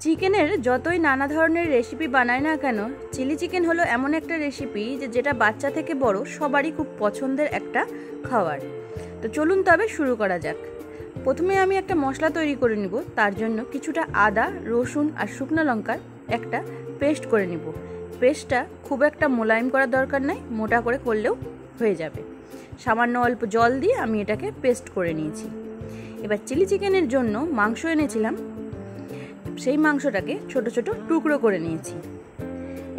চিকেনের যতই নানা ধরনের রেসিপি বানায় না কেন, চিলি চিকেন হলো এমন একটা রেসিপি যেটা বাচ্চা থেকে বড় সবারই খুব পছন্দের একটা খাবার। তো চলুন তবে শুরু করা যাক। প্রথমে আমি একটা মশলা তৈরি করে নিব। তার জন্য কিছুটা আদা, রসুন আর শুকনো লঙ্কার একটা পেস্ট করে নিব। পেস্টটা খুব একটা মোলায়েম করার দরকার নাই, মোটা করে করলেও হয়ে যাবে। সামান্য অল্প জল দিয়ে আমি এটাকে পেস্ট করে নিয়েছি। এবার চিলি চিকেনের জন্য মাংস এনেছিলাম, সেই মাংসটাকে ছোট ছোট টুকরো করে নিয়েছি।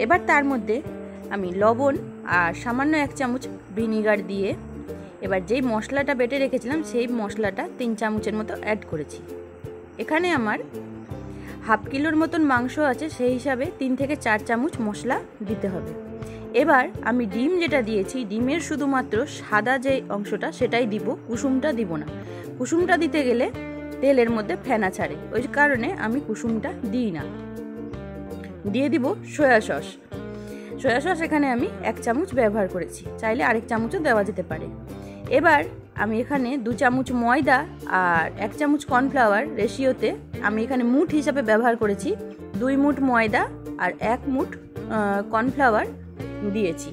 এবার তার মধ্যে আমি লবণ আর সামান্য 1 চামচ ভিনিগার দিয়ে এবার যেই মশলাটা বেটে রেখেছিলাম সেই মশলাটা 3 চামচের মতো অ্যাড করেছি। এখানে আমার হাফ কিলোর মতন মাংস আছে, সেই হিসাবে 3 থেকে 4 চামচ মশলা দিতে হবে। এবার আমি ডিম যেটা দিয়েছি, ডিমের শুধুমাত্র সাদা যে অংশটা সেটাই দিব, কুসুমটা দিব না। কুসুমটা দিতে গেলে তেলের মধ্যে ফেনা ছাড়ে, ওই কারণে আমি কুসুমটা দিই না। দিয়ে দিব সয়া সস। সয়া সস এখানে আমি 1 চামচ ব্যবহার করেছি, চাইলে আরেক চামচও দেওয়া যেতে পারে। এবার আমি এখানে 2 চামচ ময়দা আর 1 চামচ কর্নফ্লাওয়ার রেশিওতে আমি এখানে মুঠ হিসাবে ব্যবহার করেছি। 2 মুঠ ময়দা আর 1 মুঠ কর্নফ্লাওয়ার দিয়েছি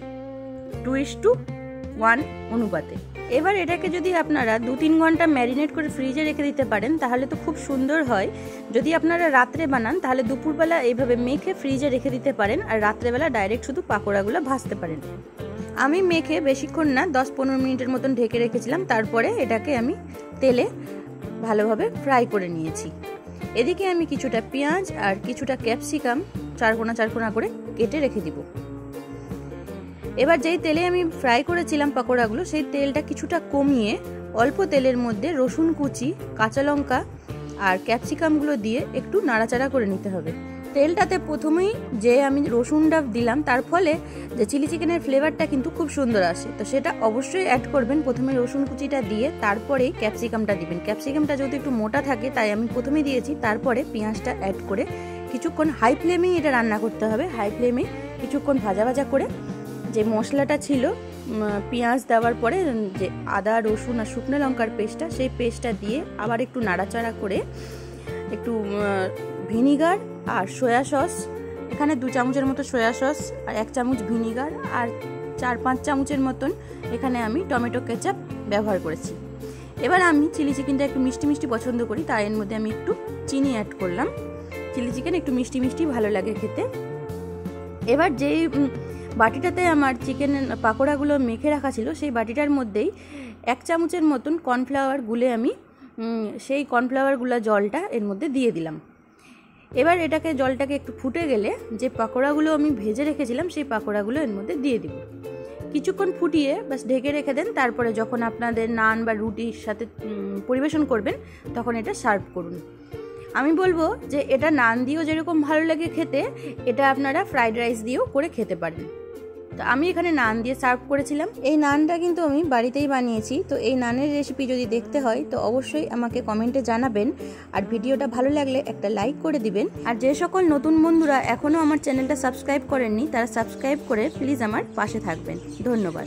2:1 অনুপাতে। এবার এটাকে যদি আপনারা 2-3 ঘন্টা ম্যারিনেট করে ফ্রিজে রেখে দিতে পারেন তাহলে তো খুব সুন্দর হয়। যদি আপনারা রাত্রে বানান তাহলে দুপুরবেলা এইভাবে মেখে ফ্রিজে রেখে দিতে পারেন, আর রাত্রেবেলা ডাইরেক্ট শুধু পাকোড়াগুলো ভাজতে পারেন। আমি মেখে বেশিক্ষণ না 10-15 মিনিটের মতন ঢেকে রেখেছিলাম, তারপরে এটাকে আমি তেলে ভালোভাবে ফ্রাই করে নিয়েছি। এদিকে আমি কিছুটা পেঁয়াজ আর কিছুটা ক্যাপসিকাম 4 কোনা করে কেটে রেখে দিব। এবার যেই তেলে আমি ফ্রাই করেছিলাম পাকোড়াগুলো, সেই তেলটা কিছুটা কমিয়ে অল্প তেলের মধ্যে রসুন কুচি, কাঁচা লঙ্কা আর ক্যাপসিকামগুলো দিয়ে একটু নাড়াচাড়া করে নিতে হবে। তেলটাতে প্রথমেই যে আমি রসুনটা দিলাম, তার ফলে যে চিলি চিকেনের ফ্লেভারটা কিন্তু খুব সুন্দর আসে, তো সেটা অবশ্যই অ্যাড করবেন। প্রথমে রসুন কুচিটা দিয়ে তারপরেই ক্যাপসিকামটা দিবেন। ক্যাপসিকামটা যদি একটু মোটা থাকে তাই আমি প্রথমে দিয়েছি, তারপরে পেঁয়াজটা অ্যাড করে কিছুক্ষণ হাই ফ্লেমেই এটা রান্না করতে হবে। হাই ফ্লেমে কিছুক্ষণ ভাজা করে যে মশলাটা ছিল পেঁয়াজ দেওয়ার পরে যে আদা, রসুন আর শুকনো লঙ্কার পেস্টটা, সেই পেস্টটা দিয়ে আবার একটু নাড়াচাড়া করে একটু ভিনিগার আর সয়া সস, এখানে 2 চামচের মতো সয়া সস আর 1 চামচ ভিনিগার আর 4-5 চামচের মতন এখানে আমি টমেটো কেচাপ ব্যবহার করেছি। এবার আমি চিলি চিকেনটা একটু মিষ্টি মিষ্টি পছন্দ করি, তাই এর মধ্যে আমি একটু চিনি অ্যাড করলাম। চিলি চিকেন একটু মিষ্টি মিষ্টি ভালো লাগে খেতে। এবার যেই বাটিটাতে আমার চিকেন পাকোড়াগুলো মেখে রাখা ছিল, সেই বাটিটার মধ্যেই 1 চামচের মতন কর্নফ্লাওয়ার গুলে আমি সেই কর্নফ্লাওয়ারগুলো জলটা এর মধ্যে দিয়ে দিলাম। এবার জলটাকে একটু ফুটে গেলে যে পাকোড়াগুলো আমি ভেজে রেখেছিলাম সেই পাকোড়াগুলো এর মধ্যে দিয়ে দিব। কিছুক্ষণ ফুটিয়ে বাস ঢেকে রেখে দেন। তারপরে যখন আপনাদের নান বা রুটির সাথে পরিবেশন করবেন তখন এটা সার্ভ করুন। আমি বলবো যে এটা নান দিয়েও যেরকম ভালো লাগে খেতে, এটা আপনারা ফ্রাইড রাইস দিয়েও করে খেতে পারেন। তো আমি এখানে নান দিয়ে সার্ভ করেছিলাম। এই নানটা কিন্তু আমি বাড়িতেই বানিয়েছি। তো এই নানের রেসিপি যদি দেখতে হয় তো অবশ্যই আমাকে কমেন্টে জানাবেন, আর ভিডিওটা ভালো লাগলে একটা লাইক করে দিবেন। আর যে সকল নতুন বন্ধুরা এখনও আমার চ্যানেলটা সাবস্ক্রাইব করেননি তারা সাবস্ক্রাইব করে প্লিজ আমার পাশে থাকবেন। ধন্যবাদ।